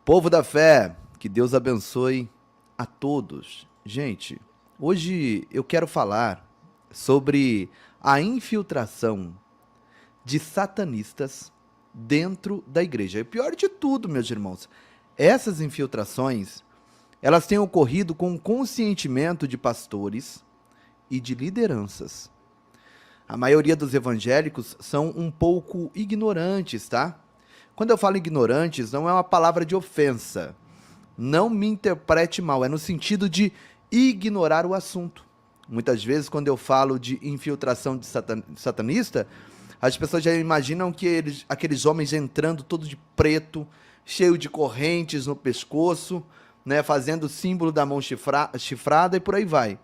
Povo da fé, que Deus abençoe a todos. Gente, hoje eu quero falar sobre a infiltração de satanistas dentro da igreja. E o pior de tudo, meus irmãos, essas infiltrações, elas têm ocorrido com o consentimento de pastores e de lideranças. A maioria dos evangélicos são um pouco ignorantes, tá? Quando eu falo ignorantes, não é uma palavra de ofensa. Não me interprete mal, é no sentido de ignorar o assunto. Muitas vezes, quando eu falo de infiltração de satanista, as pessoas já imaginam que aqueles homens entrando todo de preto, cheio de correntes no pescoço, né, fazendo o símbolo da mão chifrada e por aí vai.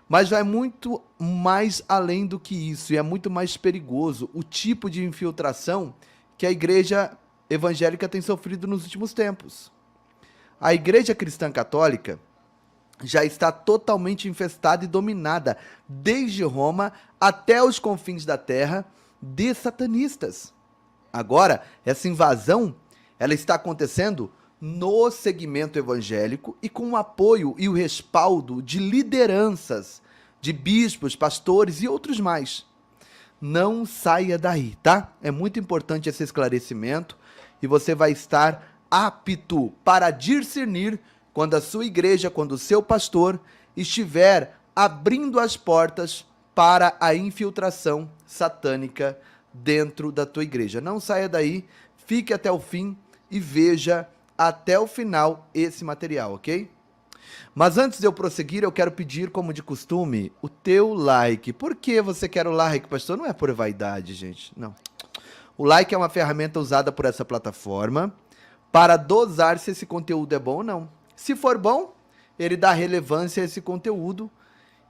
Mas vai muito mais além do que isso, e é muito mais perigoso o tipo de infiltração que a igreja evangélica tem sofrido nos últimos tempos. A igreja cristã católica já está totalmente infestada e dominada, desde Roma até os confins da terra, de satanistas. Agora, essa invasão, ela está acontecendo no segmento evangélico e com o apoio e o respaldo de lideranças, de bispos, pastores e outros mais. Não saia daí, tá? É muito importante esse esclarecimento e você vai estar apto para discernir quando a sua igreja, quando o seu pastor estiver abrindo as portas para a infiltração satânica dentro da tua igreja. Não saia daí, fique até o fim e veja até o final esse material, ok? Mas antes de eu prosseguir, eu quero pedir, como de costume, o teu like. Por que você quer o like, pastor? Não é por vaidade, gente, não. O like é uma ferramenta usada por essa plataforma para dosar se esse conteúdo é bom ou não. Se for bom, ele dá relevância a esse conteúdo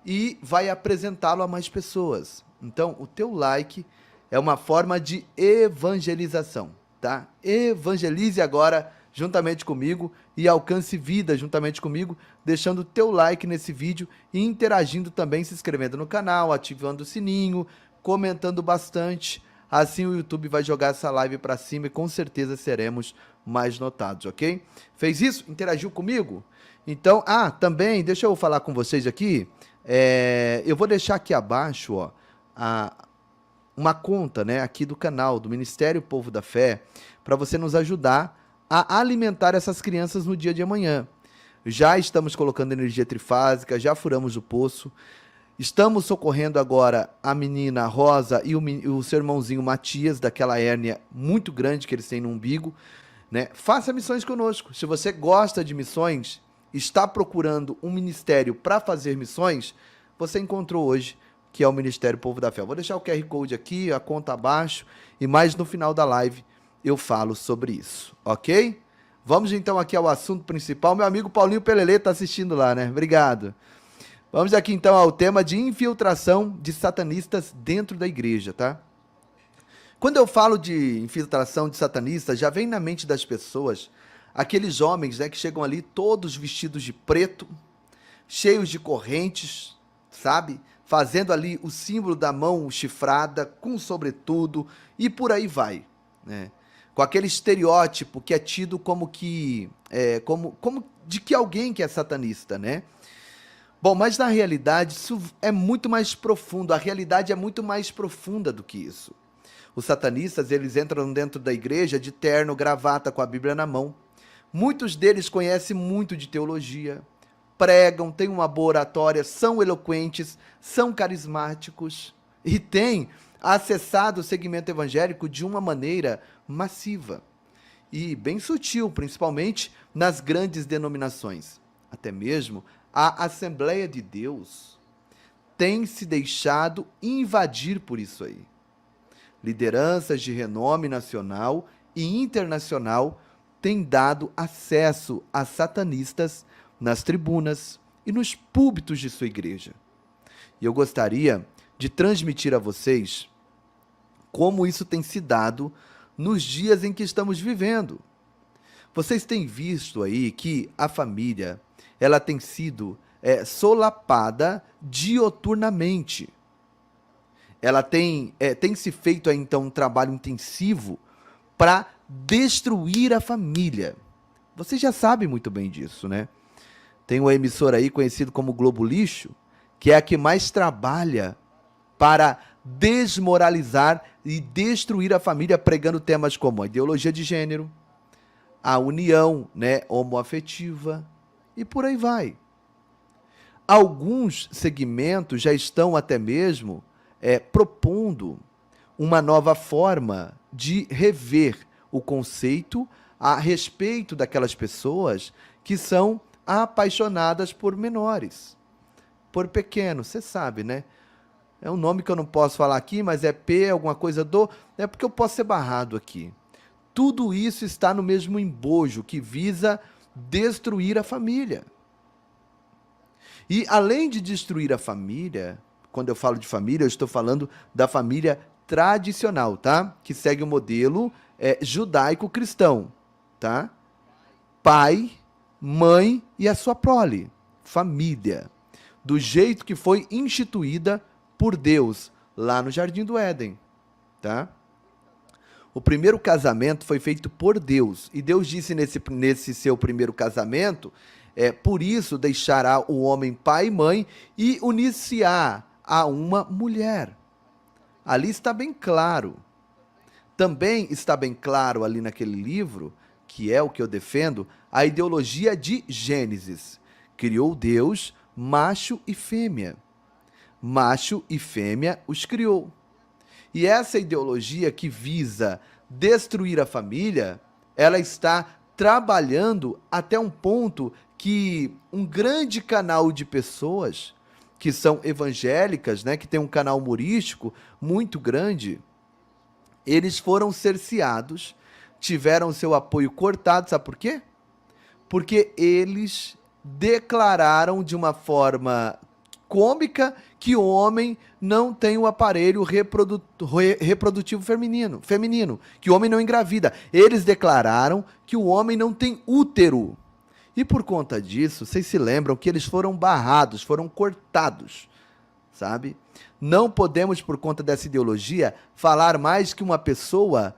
e vai apresentá-lo a mais pessoas. Então, o teu like é uma forma de evangelização, tá? Evangelize agora juntamente comigo e alcance vida juntamente comigo, deixando o teu like nesse vídeo e interagindo também, se inscrevendo no canal, ativando o sininho, comentando bastante. Assim o YouTube vai jogar essa live para cima e com certeza seremos mais notados, ok? Fez isso? Interagiu comigo? Então, também, deixa eu falar com vocês aqui, eu vou deixar aqui abaixo, ó, uma conta, né, aqui do canal, do Ministério Povo da Fé, para você nos ajudar a alimentar essas crianças no dia de amanhã. Já estamos colocando energia trifásica, já furamos o poço, estamos socorrendo agora a menina Rosa e o seu irmãozinho Matias, daquela hérnia muito grande que eles têm no umbigo, né? Faça missões conosco. Se você gosta de missões, está procurando um ministério para fazer missões, você encontrou hoje, que é o Ministério Povo da Fé. Vou deixar o QR Code aqui, a conta abaixo, e mais no final da live eu falo sobre isso, ok? Vamos então aqui ao assunto principal. Meu amigo Paulinho Pelelê está assistindo lá, né? Obrigado. Vamos aqui então ao tema de infiltração de satanistas dentro da igreja, tá? Quando eu falo de infiltração de satanistas, já vem na mente das pessoas aqueles homens, né, que chegam ali todos vestidos de preto, cheios de correntes, sabe? Fazendo ali o símbolo da mão chifrada, com sobretudo, e por aí vai, né? Com aquele estereótipo que é tido como que como de que alguém que é satanista, né? Bom, mas na realidade isso é muito mais profundo, a realidade é muito mais profunda do que isso. Os satanistas, eles entram dentro da igreja de terno, gravata, com a Bíblia na mão. Muitos deles conhecem muito de teologia, pregam, têm uma boa oratória, são eloquentes, são carismáticos e têm acessado o segmento evangélico de uma maneira massiva e bem sutil, principalmente nas grandes denominações. Até mesmo a Assembleia de Deus tem se deixado invadir por isso aí. Lideranças de renome nacional e internacional têm dado acesso a satanistas nas tribunas e nos púlpitos de sua igreja. E eu gostaria de transmitir a vocês como isso tem se dado nos dias em que estamos vivendo. Vocês têm visto aí que a família, ela tem sido solapada dioturnamente. Ela tem se feito aí, então, um trabalho intensivo para destruir a família, Você já sabe muito bem disso, né? Tem uma emissora aí conhecido como Globo Lixo, que é a que mais trabalha para desmoralizar e destruir a família, pregando temas como a ideologia de gênero, a união, né, homoafetiva e por aí vai. Alguns segmentos já estão até mesmo propondo uma nova forma de rever o conceito a respeito daquelas pessoas que são apaixonadas por menores, por pequenos, você sabe, né? É um nome que eu não posso falar aqui, mas é P, alguma coisa do... É porque eu posso ser barrado aqui. Tudo isso está no mesmo embojo que visa destruir a família. E além de destruir a família, quando eu falo de família, eu estou falando da família tradicional, tá? Que segue o modelo judaico-cristão, tá? Pai, mãe e a sua prole, família, do jeito que foi instituída por Deus lá no Jardim do Éden, tá? O primeiro casamento foi feito por Deus, e Deus disse nesse seu primeiro casamento, por isso deixará o homem pai e mãe e unir-se-á a uma mulher. Ali está bem claro. Também está bem claro ali naquele livro, que é o que eu defendo, a ideologia de Gênesis. Criou Deus macho e fêmea. Macho e fêmea os criou. E essa ideologia que visa destruir a família, ela está trabalhando até um ponto que um grande canal de pessoas que são evangélicas, né, que tem um canal humorístico muito grande, eles foram cerceados, tiveram seu apoio cortado, sabe por quê? Porque eles declararam de uma forma cômica que o homem não tem o aparelho reprodutivo feminino, que o homem não engravida. Eles declararam que o homem não tem útero. E por conta disso, vocês se lembram que eles foram barrados, foram cortados, sabe? Não podemos, por conta dessa ideologia, falar mais que uma pessoa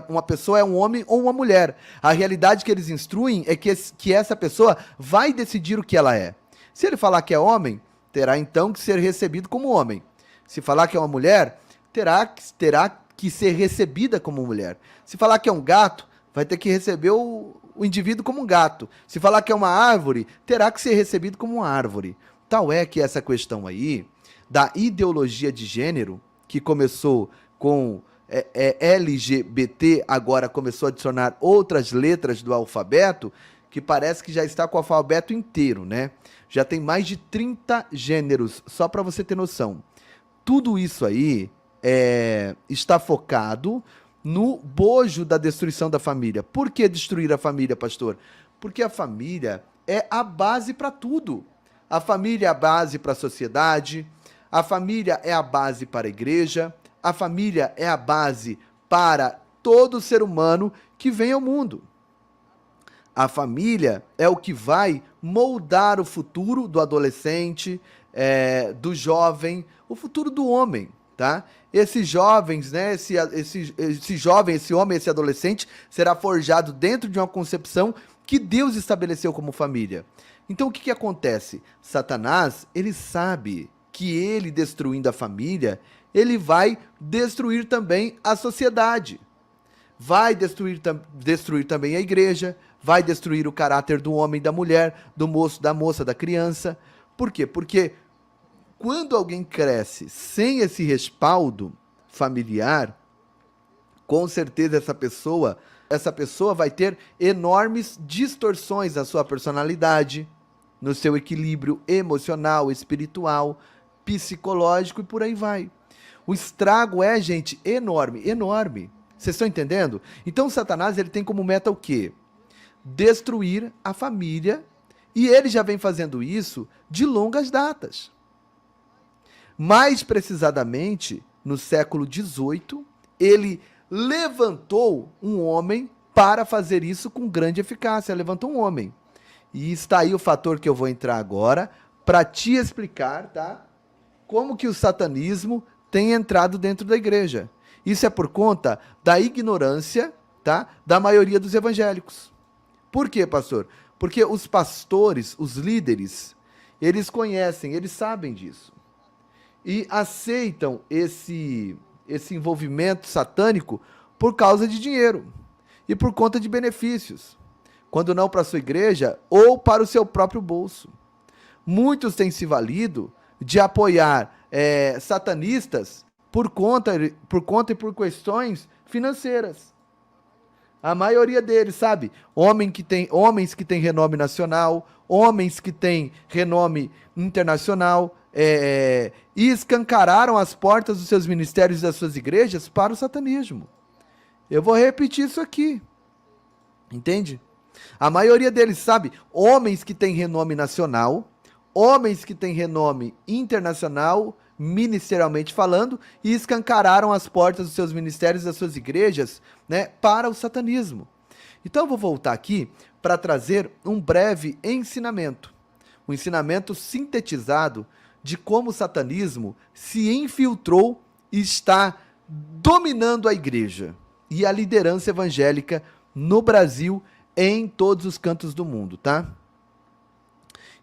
uma pessoa é um homem ou uma mulher. A realidade que eles instruem é que essa pessoa vai decidir o que ela é. Se ele falar que é homem, terá então que ser recebido como homem. Se falar que é uma mulher, terá que ser recebida como mulher. Se falar que é um gato, vai ter que receber o indivíduo como um gato. Se falar que é uma árvore, terá que ser recebido como uma árvore. Tal é que essa questão aí da ideologia de gênero, que começou com LGBT, agora começou a adicionar outras letras do alfabeto, que parece que já está com o alfabeto inteiro, né? Já tem mais de 30 gêneros, só para você ter noção. Tudo isso aí está focado no bojo da destruição da família. Por que destruir a família, pastor? Porque a família é a base para tudo. A família é a base para a sociedade, a família é a base para a igreja, a família é a base para todo ser humano que vem ao mundo. A família é o que vai moldar o futuro do adolescente, do jovem, o futuro do homem, tá? Esses jovens, né, esse jovem, esse homem, esse adolescente será forjado dentro de uma concepção que Deus estabeleceu como família. Então o que acontece? Satanás, ele sabe que ele destruindo a família, ele vai destruir também a sociedade. Vai destruir também a igreja, vai destruir o caráter do homem, da mulher, do moço, da moça, da criança. Por quê? Porque quando alguém cresce sem esse respaldo familiar, com certeza essa pessoa vai ter enormes distorções na sua personalidade, no seu equilíbrio emocional, espiritual, psicológico e por aí vai. O estrago é, gente, enorme, enorme. Vocês estão entendendo? Então Satanás, ele tem como meta o quê? Destruir a família, e ele já vem fazendo isso de longas datas. Mais precisamente, no século XVIII, ele levantou um homem para fazer isso com grande eficácia. Levantou um homem. E está aí o fator que eu vou entrar agora para te explicar, tá? Como que o satanismo tem entrado dentro da igreja. Isso é por conta da ignorância tá? Da maioria dos evangélicos. Por quê, pastor? Porque os pastores, os líderes, eles conhecem, eles sabem disso. E aceitam esse envolvimento satânico por causa de dinheiro e por conta de benefícios, quando não para a sua igreja ou para o seu próprio bolso. Muitos têm se valido de apoiar satanistas por conta e por questões financeiras. A maioria deles, sabe? Homens que têm renome nacional, homens que têm renome internacional, e escancararam as portas dos seus ministérios e das suas igrejas para o satanismo. Eu vou repetir isso aqui. Entende? A maioria deles, sabe? Homens que têm renome nacional, homens que têm renome internacional, ministerialmente falando, e escancararam as portas dos seus ministérios e das suas igrejas, né, para o satanismo. Então eu vou voltar aqui para trazer um breve ensinamento. Um ensinamento sintetizado de como o satanismo se infiltrou e está dominando a igreja e a liderança evangélica no Brasil e em todos os cantos do mundo, tá?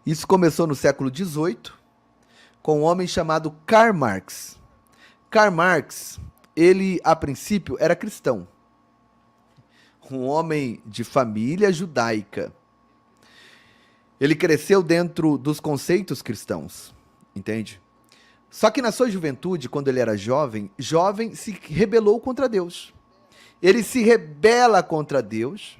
Isso começou no século XVIII, com um homem chamado Karl Marx. Karl Marx, ele, a princípio, era cristão. Um homem de família judaica. Ele cresceu dentro dos conceitos cristãos, entende? Só que na sua juventude, quando ele era jovem, se rebelou contra Deus. Ele se rebela contra Deus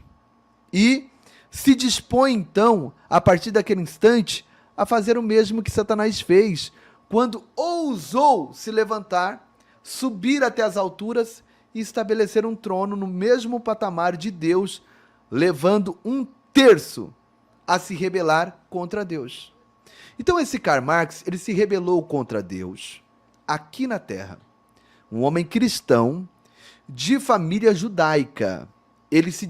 e se dispõe, então, a partir daquele instante, a fazer o mesmo que Satanás fez, quando ousou se levantar, subir até as alturas e estabelecer um trono no mesmo patamar de Deus, levando um terço a se rebelar contra Deus. Então esse Karl Marx, ele se rebelou contra Deus, aqui na Terra. Um homem cristão, de família judaica. Ele se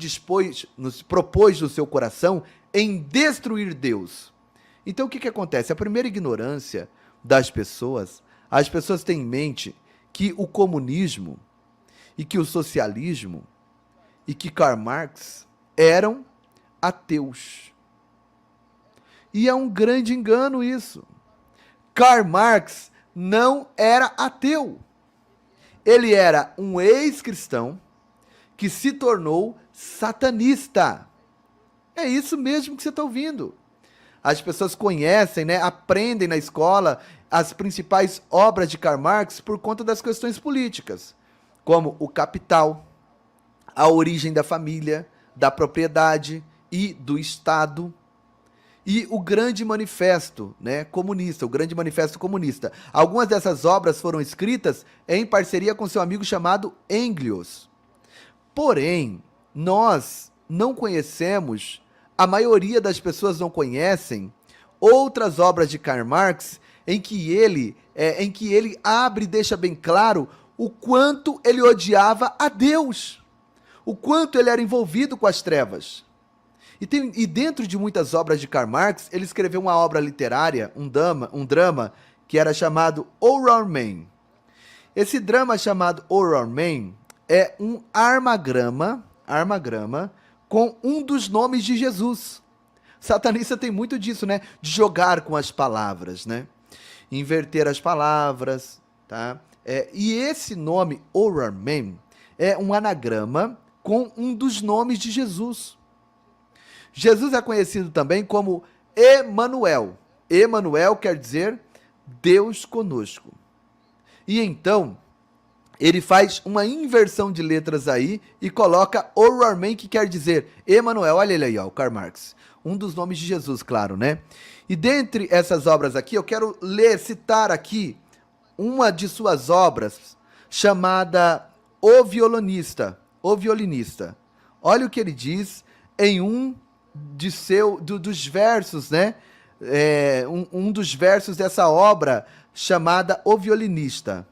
propôs no seu coração em destruir Deus. Então o que acontece? A primeira ignorância das pessoas, as pessoas têm em mente que o comunismo e que o socialismo e que Karl Marx eram ateus. E é um grande engano isso. Karl Marx não era ateu. Ele era um ex-cristão que se tornou satanista. É isso mesmo que você está ouvindo. As pessoas conhecem, né, aprendem na escola as principais obras de Karl Marx por conta das questões políticas, como o Capital, a origem da família, da propriedade e do Estado, e o Grande Manifesto, né, comunista, o Grande Manifesto Comunista. Algumas dessas obras foram escritas em parceria com seu amigo chamado Engels. Porém, nós não conhecemos, a maioria das pessoas não conhecem, outras obras de Karl Marx em que ele abre e deixa bem claro o quanto ele odiava a Deus, o quanto ele era envolvido com as trevas. E dentro de muitas obras de Karl Marx, ele escreveu uma obra literária, um drama, que era chamado Horror Man. Esse drama chamado Horror Man é um armagrama com um dos nomes de Jesus. Satanista tem muito disso, né? De jogar com as palavras, né? Inverter as palavras, tá? E esse nome, Horror Man, é um anagrama com um dos nomes de Jesus. Jesus é conhecido também como Emanuel. Emanuel quer dizer Deus conosco. E então, ele faz uma inversão de letras aí e coloca Horror Man, que quer dizer Emanuel. Olha ele aí, ó, o Karl Marx. Um dos nomes de Jesus, claro, né? E dentre essas obras aqui, eu quero citar aqui uma de suas obras, chamada O Violinista. O Violinista. Olha o que ele diz em um dos versos, né? Um dos versos dessa obra chamada O Violinista.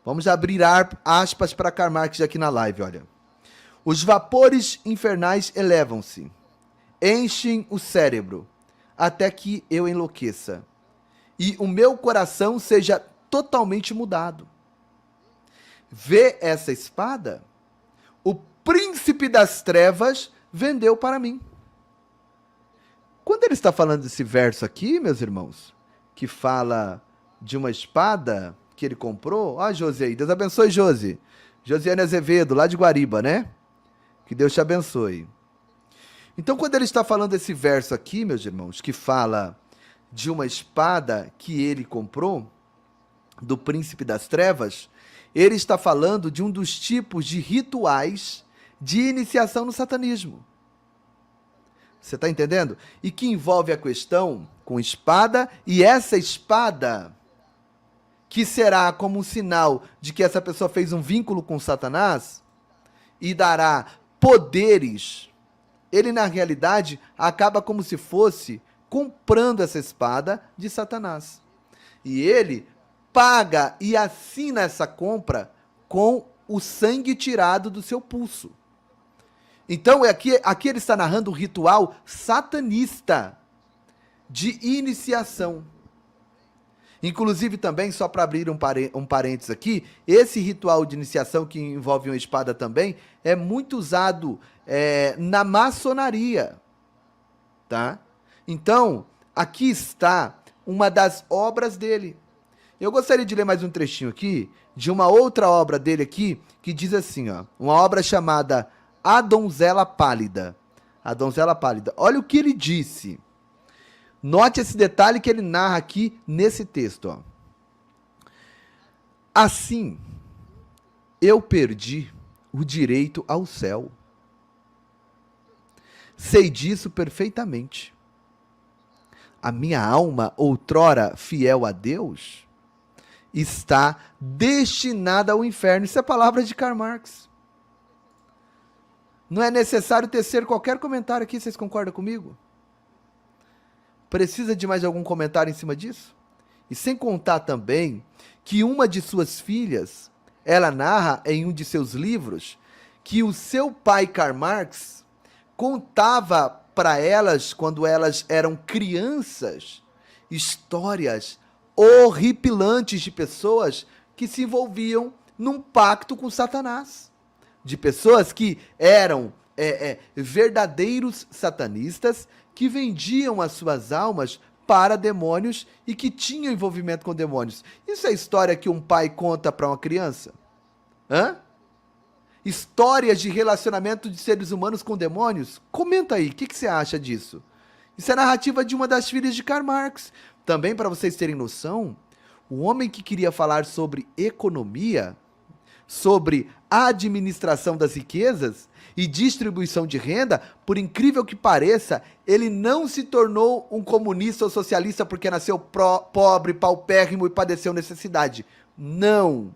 Vamos abrir aspas para Karl Marx aqui na live, olha. Os vapores infernais elevam-se, enchem o cérebro, até que eu enlouqueça, e o meu coração seja totalmente mudado. Vê essa espada? O príncipe das trevas vendeu para mim. Quando ele está falando desse verso aqui, meus irmãos, que fala de uma espada que ele comprou, ó, Josi aí, Deus abençoe, Josi. Josiane Azevedo, lá de Guariba, né? Que Deus te abençoe. Então, quando ele está falando desse verso aqui, meus irmãos, que fala de uma espada que ele comprou, do príncipe das trevas, ele está falando de um dos tipos de rituais de iniciação no satanismo. Você está entendendo? E que envolve a questão com espada, e essa espada, que será como um sinal de que essa pessoa fez um vínculo com Satanás, e dará poderes, ele na realidade acaba como se fosse comprando essa espada de Satanás. E ele paga e assina essa compra com o sangue tirado do seu pulso. Então, aqui ele está narrando um ritual satanista de iniciação. Inclusive também, só para abrir um parênteses aqui, esse ritual de iniciação que envolve uma espada também é muito usado na maçonaria, tá? Então, aqui está uma das obras dele. Eu gostaria de ler mais um trechinho aqui, de uma outra obra dele aqui, que diz assim, ó, uma obra chamada A Donzela Pálida. A Donzela Pálida. Olha o que ele disse. Note esse detalhe que ele narra aqui nesse texto, ó. Assim, eu perdi o direito ao céu. Sei disso perfeitamente. A minha alma, outrora fiel a Deus, está destinada ao inferno. Isso é palavra de Karl Marx. Não é necessário tecer qualquer comentário aqui, vocês concordam comigo? Precisa de mais algum comentário em cima disso? E sem contar também que uma de suas filhas, ela narra em um de seus livros que o seu pai Karl Marx contava para elas, quando elas eram crianças, histórias horripilantes de pessoas que se envolviam num pacto com Satanás. De pessoas que eram verdadeiros satanistas, que vendiam as suas almas para demônios e que tinham envolvimento com demônios. Isso é história que um pai conta para uma criança? Hã? Histórias de relacionamento de seres humanos com demônios? Comenta aí, o que você acha disso? Isso é a narrativa de uma das filhas de Karl Marx. Também, para vocês terem noção, o homem que queria falar sobre economia, sobre administração das riquezas e distribuição de renda, por incrível que pareça, ele não se tornou um comunista ou socialista porque nasceu pobre, paupérrimo e padeceu necessidade. Não.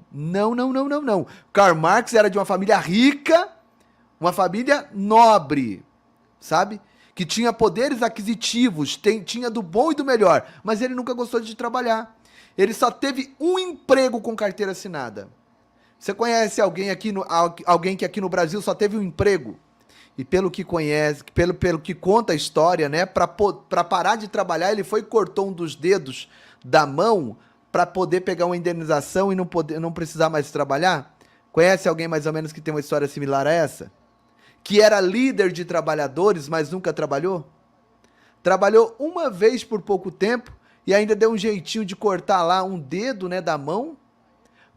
Karl Marx era de uma família rica, uma família nobre, sabe? Que tinha poderes aquisitivos, tinha do bom e do melhor, mas ele nunca gostou de trabalhar. Ele só teve um emprego com carteira assinada. Você conhece alguém que aqui no Brasil só teve um emprego? E pelo que conhece, pelo que conta a história, né, para parar de trabalhar, ele foi e cortou um dos dedos da mão para poder pegar uma indenização e não precisar mais trabalhar? Conhece alguém mais ou menos que tem uma história similar a essa? Que era líder de trabalhadores, mas nunca trabalhou? Trabalhou uma vez por pouco tempo e ainda deu um jeitinho de cortar lá um dedo, né, da mão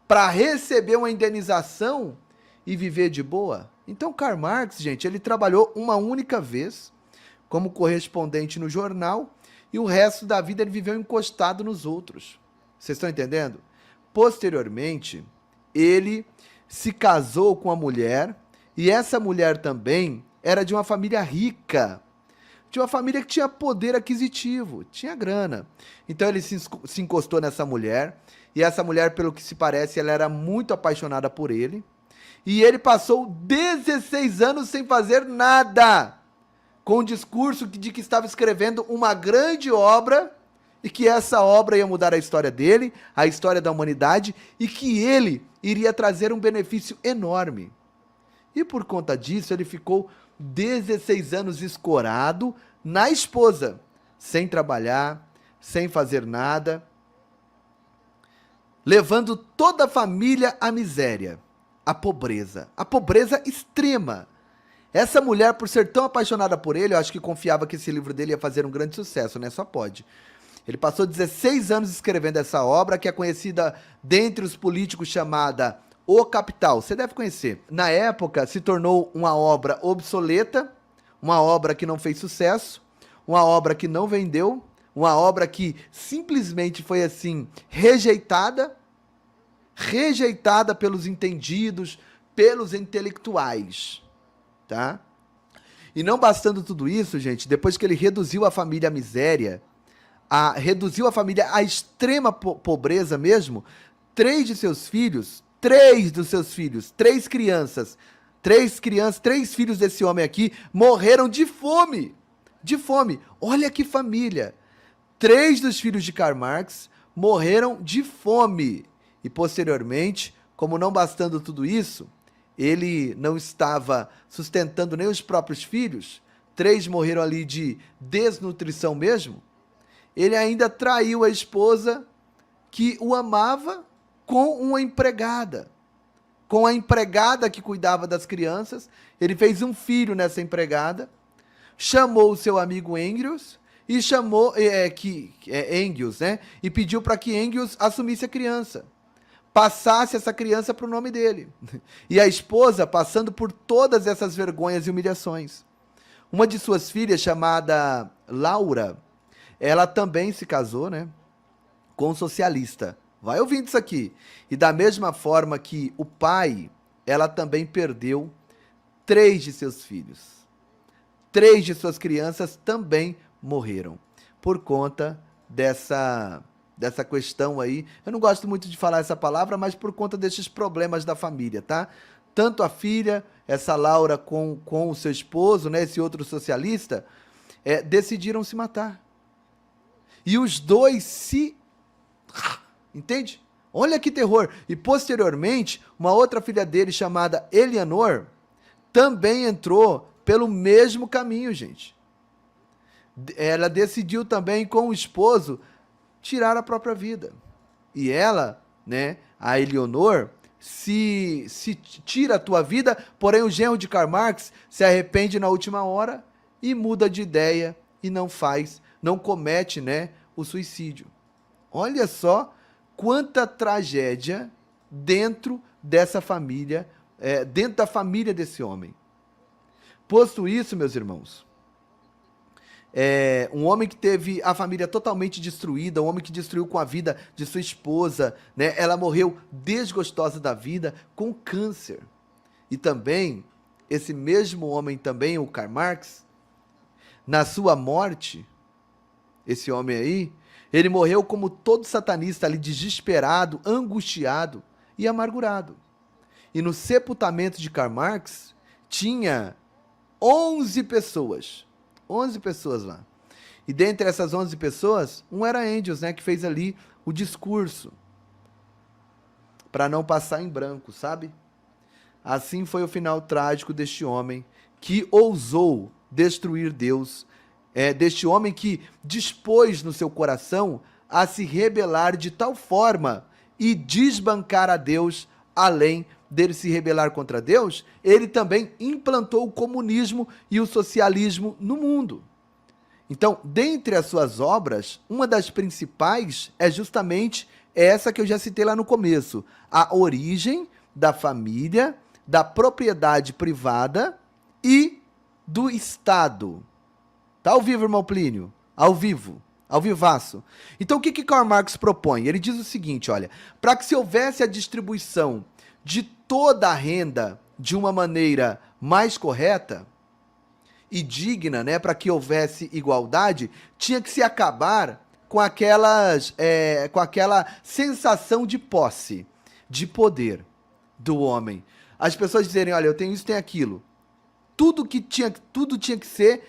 para receber uma indenização e viver de boa? Então, Karl Marx, gente, ele trabalhou uma única vez como correspondente no jornal e o resto da vida ele viveu encostado nos outros. Vocês estão entendendo? Posteriormente, ele se casou com uma mulher e essa mulher também era de uma família rica, de uma família que tinha poder aquisitivo, tinha grana. Então ele se encostou nessa mulher e essa mulher, pelo que se parece, ela era muito apaixonada por ele. E ele passou 16 anos sem fazer nada, com o discurso de que estava escrevendo uma grande obra e que essa obra ia mudar a história dele, a história da humanidade, e que ele iria trazer um benefício enorme. E por conta disso, ele ficou 16 anos escorado na esposa, sem trabalhar, sem fazer nada, levando toda a família à miséria. a pobreza extrema. Essa mulher, por ser tão apaixonada por ele, eu acho que confiava que esse livro dele ia fazer um grande sucesso, né? Só pode. Ele passou 16 anos escrevendo essa obra, que é conhecida dentre os políticos chamada O Capital. Você deve conhecer. Na época, se tornou uma obra obsoleta, uma obra que não fez sucesso, uma obra que não vendeu, uma obra que simplesmente foi assim, rejeitada pelos entendidos, pelos intelectuais, tá? E não bastando tudo isso, gente, depois que ele reduziu a família à miséria, reduziu a família à extrema pobreza mesmo, três dos seus filhos, três filhos desse homem aqui morreram de fome. De fome. Olha que família. Três dos filhos de Karl Marx morreram de fome. E posteriormente, como não bastando tudo isso, ele não estava sustentando nem os próprios filhos, três morreram ali de desnutrição mesmo, ele ainda traiu a esposa que o amava com uma empregada. Com a empregada que cuidava das crianças, ele fez um filho nessa empregada, chamou o seu amigo Engels e Engels, né? E pediu para que Engels assumisse a criança, passasse essa criança para o nome dele. E a esposa passando por todas essas vergonhas e humilhações. Uma de suas filhas, chamada Laura, ela também se casou, né, com um socialista. Vai ouvindo isso aqui. E da mesma forma que o pai, ela também perdeu três de seus filhos. Três de suas crianças também morreram por conta dessa questão aí. Eu não gosto muito de falar essa palavra, mas por conta desses problemas da família, tá? Tanto a filha, essa Laura com o seu esposo, né, esse outro socialista, decidiram se matar. E os dois entende? Olha que terror. E posteriormente, uma outra filha dele, chamada Eleanor, também entrou pelo mesmo caminho, gente. Ela decidiu também, com o esposo, tirar a própria vida. E ela, né, a Eleanor, se tira a tua vida, porém o genro de Karl Marx se arrepende na última hora e muda de ideia e não comete, né, o suicídio. Olha só quanta tragédia dentro dessa família, dentro da família desse homem. Posto isso, meus irmãos, um homem que teve a família totalmente destruída, um homem que destruiu com a vida de sua esposa, né? Ela morreu desgostosa da vida com câncer. E também, esse mesmo homem também, o Karl Marx, na sua morte, esse homem aí, ele morreu como todo satanista ali, desesperado, angustiado e amargurado. E no sepultamento de Karl Marx, tinha 11 pessoas. 11 pessoas lá. E dentre essas 11 pessoas, um era Engels, né, que fez ali o discurso, para não passar em branco, sabe? Assim foi o final trágico deste homem que ousou destruir Deus, deste homem que dispôs no seu coração a se rebelar de tal forma e desbancar a Deus. Além dele se rebelar contra Deus, ele também implantou o comunismo e o socialismo no mundo. Então, dentre as suas obras, uma das principais é justamente essa que eu já citei lá no começo, a origem da família, da propriedade privada e do Estado. Tá ao vivo, irmão Plínio? Ao vivo. Ao vivaço. Então, o que Karl Marx propõe? Ele diz o seguinte, olha, para que se houvesse a distribuição de toda a renda de uma maneira mais correta e digna, né, para que houvesse igualdade, tinha que se acabar com aquela sensação de posse, de poder do homem. As pessoas dizerem, olha, eu tenho isso, tenho aquilo. Tudo tinha que ser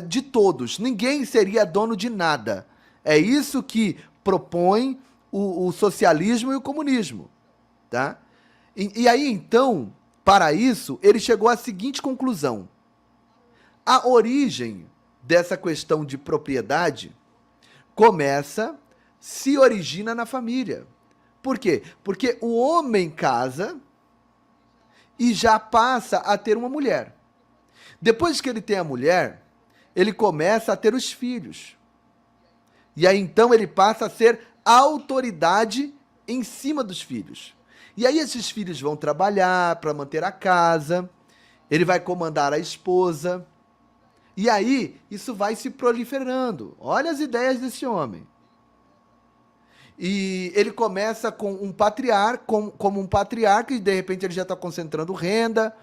de todos. Ninguém seria dono de nada. É isso que propõe o socialismo e o comunismo. Tá? E aí, então, para isso, ele chegou à seguinte conclusão. A origem dessa questão de propriedade se origina na família. Por quê? Porque o homem casa, e já passa a ter uma mulher. Depois que ele tem a mulher, ele começa a ter os filhos. E aí então ele passa a ser autoridade em cima dos filhos. E aí esses filhos vão trabalhar para manter a casa, ele vai comandar a esposa. E aí isso vai se proliferando. Olha as ideias desse homem. E ele começa com um patriarca, como um patriarca, e de repente ele já está concentrando renda,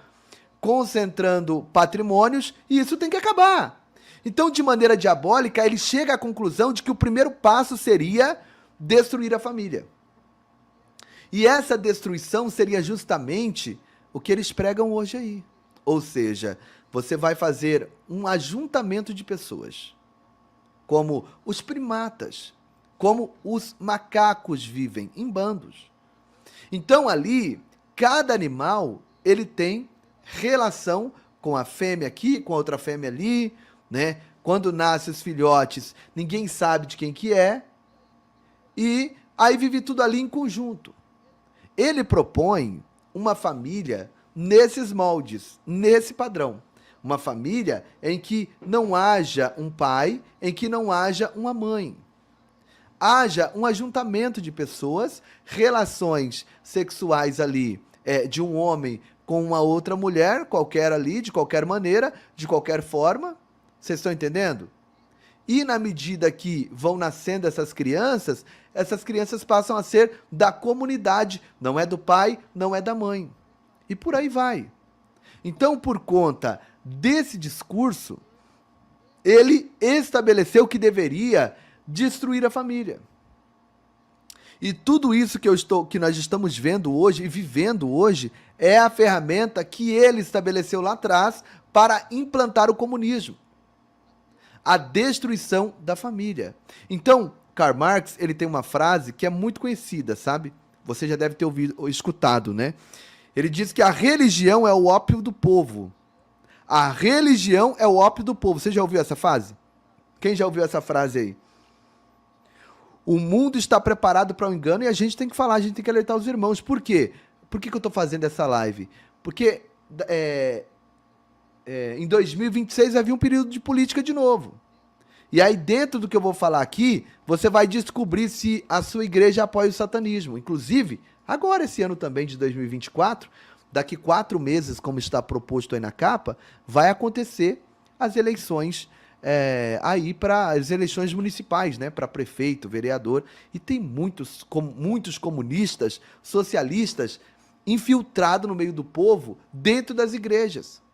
concentrando patrimônios, e isso tem que acabar. Então, de maneira diabólica, ele chega à conclusão de que o primeiro passo seria destruir a família. E essa destruição seria justamente o que eles pregam hoje aí. Ou seja, você vai fazer um ajuntamento de pessoas, como os primatas, como os macacos vivem em bandos. Então ali, cada animal, ele tem relação com a fêmea aqui, com a outra fêmea ali, né? Quando nascem os filhotes, ninguém sabe de quem que é, e aí vive tudo ali em conjunto. Ele propõe uma família nesses moldes, nesse padrão. Uma família em que não haja um pai, em que não haja uma mãe. Haja um ajuntamento de pessoas, relações sexuais ali, de um homem com uma outra mulher, qualquer ali, de qualquer maneira, de qualquer forma. Vocês estão entendendo? E na medida que vão nascendo essas crianças passam a ser da comunidade, não é do pai, não é da mãe. E por aí vai. Então, por conta desse discurso, ele estabeleceu que deveria destruir a família. E tudo isso que nós estamos vendo hoje e vivendo hoje é a ferramenta que ele estabeleceu lá atrás para implantar o comunismo. A destruição da família. Então, Karl Marx, ele tem uma frase que é muito conhecida, sabe? Você já deve ter escutado, né? Ele diz que a religião é o ópio do povo. A religião é o ópio do povo. Você já ouviu essa frase? Quem já ouviu essa frase aí? O mundo está preparado para o engano e a gente tem que falar, a gente tem que alertar os irmãos. Por quê? Por que eu estou fazendo essa live? Porque em 2026 vai vir um período de política de novo. E aí, dentro do que eu vou falar aqui, você vai descobrir se a sua igreja apoia o satanismo. Inclusive, agora, esse ano também de 2024, daqui 4 meses, como está proposto aí na capa, vai acontecer as eleições aí para as eleições municipais, né? Para prefeito, vereador. E tem muitos comunistas, socialistas, infiltrados no meio do povo, dentro das igrejas.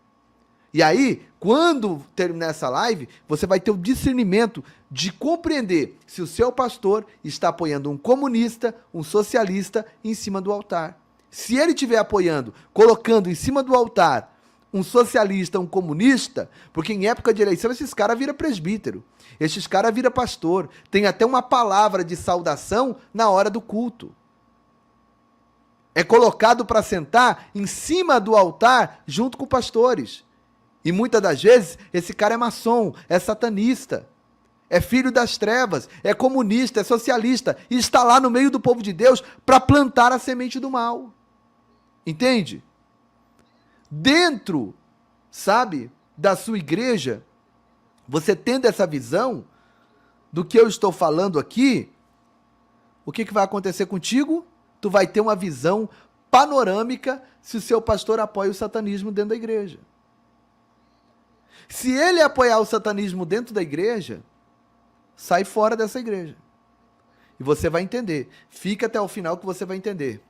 E aí, quando terminar essa live, você vai ter o discernimento de compreender se o seu pastor está apoiando um comunista, um socialista em cima do altar. Se ele estiver apoiando, colocando em cima do altar um socialista, um comunista, porque em época de eleição esses caras viram presbítero, esses caras viram pastor, tem até uma palavra de saudação na hora do culto. É colocado para sentar em cima do altar junto com pastores. E muitas das vezes, esse cara é maçom, é satanista, é filho das trevas, é comunista, é socialista, e está lá no meio do povo de Deus para plantar a semente do mal. Entende? Dentro, sabe, da sua igreja, você tendo essa visão do que eu estou falando aqui, o que vai acontecer contigo? Tu vai ter uma visão panorâmica se o seu pastor apoia o satanismo dentro da igreja. Se ele apoiar o satanismo dentro da igreja, sai fora dessa igreja. E você vai entender. Fica até o final que você vai entender.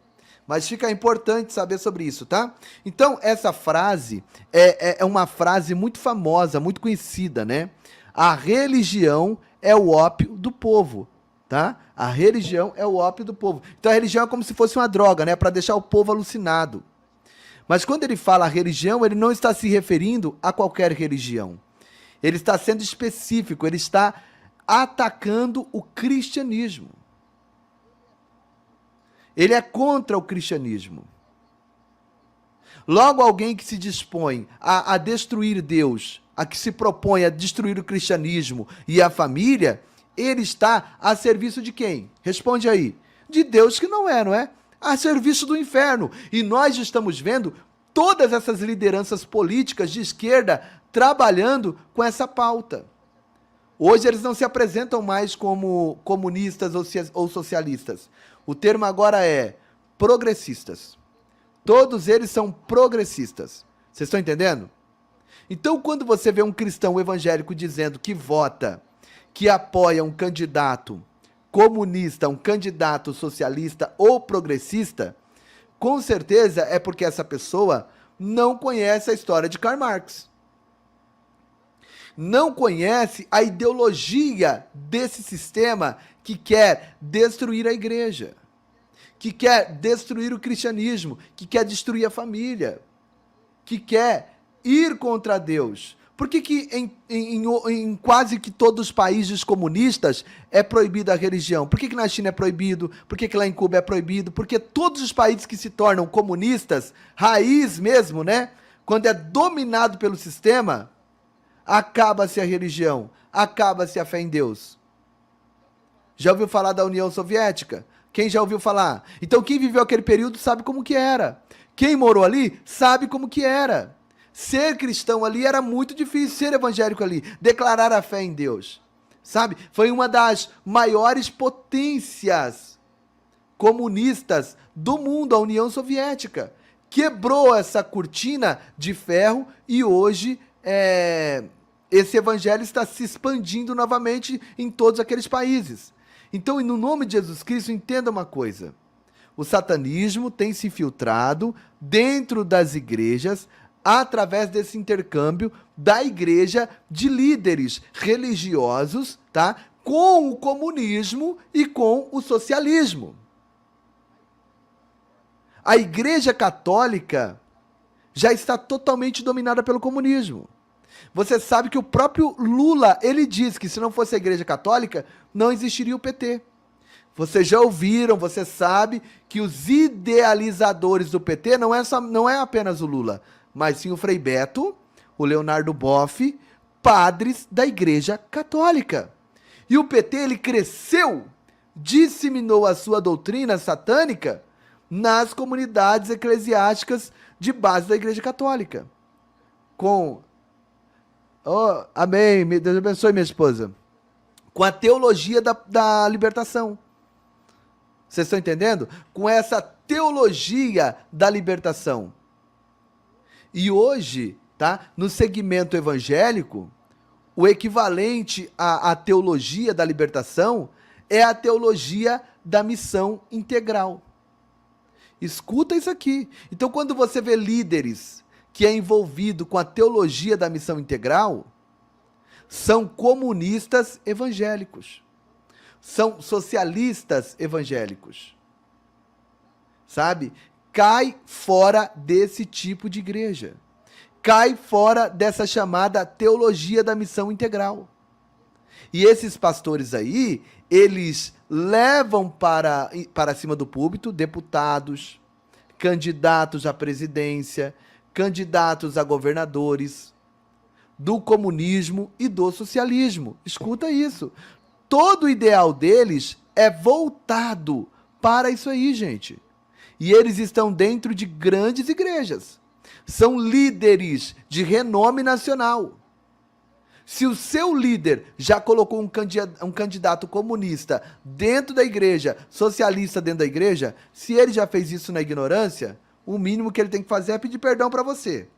Mas fica importante saber sobre isso, tá? Então, essa frase é uma frase muito famosa, muito conhecida, né? A religião é o ópio do povo, tá? A religião é o ópio do povo. Então, a religião é como se fosse uma droga, né? Para deixar o povo alucinado. Mas quando ele fala religião, ele não está se referindo a qualquer religião. Ele está sendo específico, ele está atacando o cristianismo. Ele é contra o cristianismo. Logo, alguém que se dispõe a destruir Deus, a que se propõe a destruir o cristianismo e a família, ele está a serviço de quem? Responde aí. De Deus que não é? A serviço do inferno. E nós estamos vendo todas essas lideranças políticas de esquerda trabalhando com essa pauta. Hoje eles não se apresentam mais como comunistas ou socialistas. O termo agora é progressistas. Todos eles são progressistas. Vocês estão entendendo? Então, quando você vê um cristão evangélico dizendo que vota, que apoia um candidato comunista, um candidato socialista ou progressista, com certeza é porque essa pessoa não conhece a história de Karl Marx. Não conhece a ideologia desse sistema que quer destruir a igreja, que quer destruir o cristianismo, que quer destruir a família, que quer ir contra Deus. Por que em quase que todos os países comunistas é proibida a religião? Por que na China é proibido? Por que lá em Cuba é proibido? Porque todos os países que se tornam comunistas, raiz mesmo, né? Quando é dominado pelo sistema, acaba-se a religião, acaba-se a fé em Deus. Já ouviu falar da União Soviética? Quem já ouviu falar? Então quem viveu aquele período sabe como que era. Quem morou ali sabe como que era. Ser cristão ali era muito difícil, ser evangélico ali, declarar a fé em Deus, sabe? Foi uma das maiores potências comunistas do mundo, a União Soviética. Quebrou essa cortina de ferro e hoje esse evangelho está se expandindo novamente em todos aqueles países. Então, no nome de Jesus Cristo, entenda uma coisa. O satanismo tem se infiltrado dentro das igrejas através desse intercâmbio da igreja de líderes religiosos, tá? Com o comunismo e com o socialismo. A Igreja Católica já está totalmente dominada pelo comunismo. Você sabe que o próprio Lula, ele diz que se não fosse a Igreja Católica, não existiria o PT. Vocês já ouviram, você sabe que os idealizadores do PT não é apenas o Lula, mas sim o Frei Beto, o Leonardo Boff, padres da Igreja Católica. E o PT, ele cresceu, disseminou a sua doutrina satânica nas comunidades eclesiásticas de base da Igreja Católica. Amém, Deus abençoe minha esposa. Com a teologia da libertação. Vocês estão entendendo? Com essa teologia da libertação. E hoje, tá, no segmento evangélico, o equivalente à teologia da libertação é a teologia da missão integral. Escuta isso aqui. Então, quando você vê líderes que é envolvido com a teologia da missão integral, são comunistas evangélicos. São socialistas evangélicos. Sabe? Cai fora desse tipo de igreja. Cai fora dessa chamada teologia da missão integral. E esses pastores aí, eles levam para cima do púlpito deputados, candidatos à presidência, candidatos a governadores, do comunismo e do socialismo. Escuta isso. Todo o ideal deles é voltado para isso aí, gente. E eles estão dentro de grandes igrejas. São líderes de renome nacional. Se o seu líder já colocou um candidato comunista dentro da igreja, socialista dentro da igreja, se ele já fez isso na ignorância, o mínimo que ele tem que fazer é pedir perdão para você.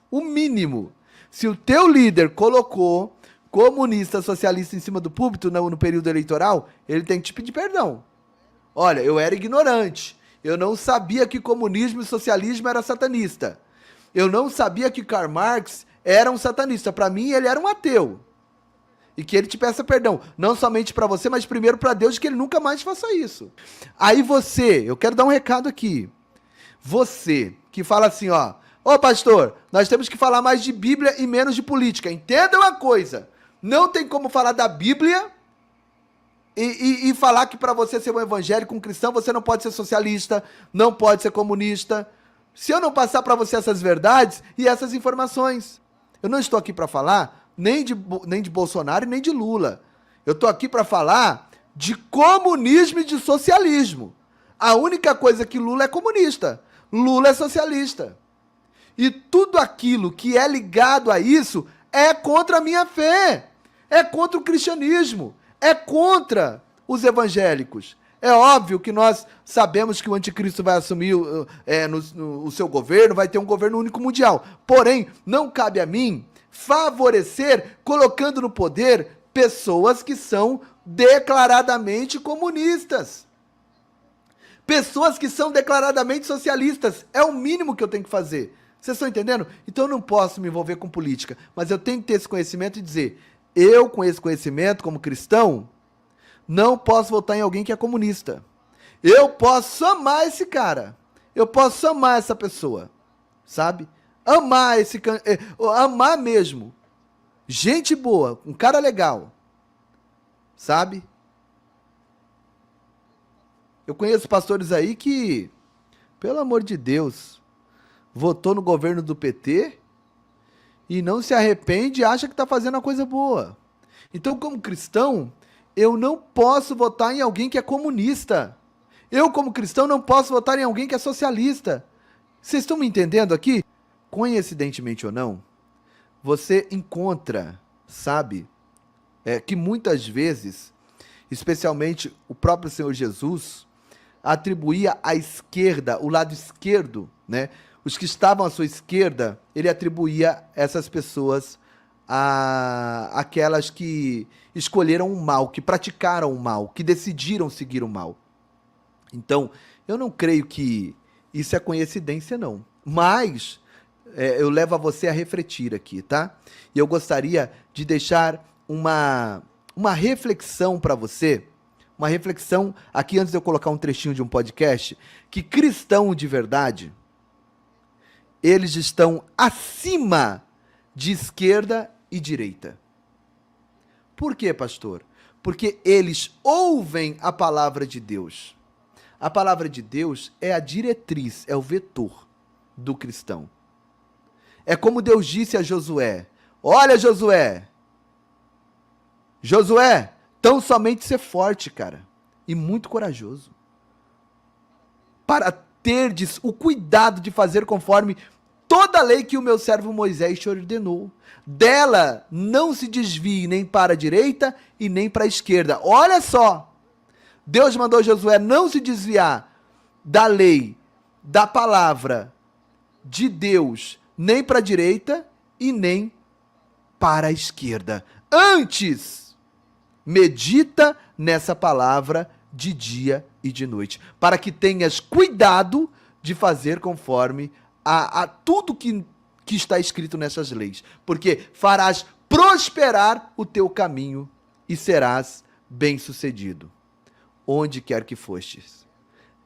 O mínimo. Se o teu líder colocou comunista, socialista em cima do púlpito no período eleitoral, ele tem que te pedir perdão. Olha, eu era ignorante. Eu não sabia que comunismo e socialismo era satanista. Eu não sabia que Karl Marx era um satanista. Para mim, ele era um ateu. E que ele te peça perdão. Não somente para você, mas primeiro para Deus, que ele nunca mais faça isso. Aí eu quero dar um recado aqui. Você que fala assim, ô pastor, nós temos que falar mais de Bíblia e menos de política. Entenda uma coisa. Não tem como falar da Bíblia e falar que para você ser um evangélico, um cristão, você não pode ser socialista, não pode ser comunista. Se eu não passar para você essas verdades e essas informações, eu não estou aqui para falar nem de Bolsonaro e nem de Lula. Eu estou aqui para falar de comunismo e de socialismo. A única coisa que Lula é comunista, Lula é socialista. E tudo aquilo que é ligado a isso é contra a minha fé, é contra o cristianismo, é contra os evangélicos. É óbvio que nós sabemos que o anticristo vai assumir o seu governo, vai ter um governo único mundial. Porém, não cabe a mim favorecer, colocando no poder, pessoas que são declaradamente comunistas. Pessoas que são declaradamente socialistas. É o mínimo que eu tenho que fazer. Vocês estão entendendo? Então eu não posso me envolver com política, mas eu tenho que ter esse conhecimento e dizer, eu com esse conhecimento como cristão, não posso votar em alguém que é comunista. Eu posso amar esse cara. Eu posso amar essa pessoa. Sabe? Amar amar mesmo. Gente boa, um cara legal. Sabe? Eu conheço pastores aí que, pelo amor de Deus, votou no governo do PT e não se arrepende e acha que está fazendo uma coisa boa. Então, como cristão, eu não posso votar em alguém que é comunista. Eu, como cristão, não posso votar em alguém que é socialista. Vocês estão me entendendo aqui? Coincidentemente ou não, você encontra, sabe, que muitas vezes, especialmente o próprio Senhor Jesus, atribuía à esquerda, o lado esquerdo, né? Os que estavam à sua esquerda, ele atribuía essas pessoas aquelas que escolheram o mal, que praticaram o mal, que decidiram seguir o mal. Então, eu não creio que isso é coincidência, não. Mas eu levo a você a refletir aqui, tá? E eu gostaria de deixar uma reflexão para você, uma reflexão aqui antes de eu colocar um trechinho de um podcast, que cristão de verdade, eles estão acima de esquerda e direita. Por quê, pastor? Porque eles ouvem a palavra de Deus. A palavra de Deus é a diretriz, é o vetor do cristão. É como Deus disse a Josué, olha Josué, tão somente ser forte, cara, e muito corajoso, para terdes o cuidado de fazer conforme toda a lei que o meu servo Moisés te ordenou. Dela não se desvie nem para a direita e nem para a esquerda. Olha só, Deus mandou Josué não se desviar da lei, da palavra de Deus, nem para a direita e nem para a esquerda. Antes, medita nessa palavra de dia e de noite, para que tenhas cuidado de fazer conforme a tudo que está escrito nessas leis, porque farás prosperar o teu caminho e serás bem-sucedido, onde quer que fostes.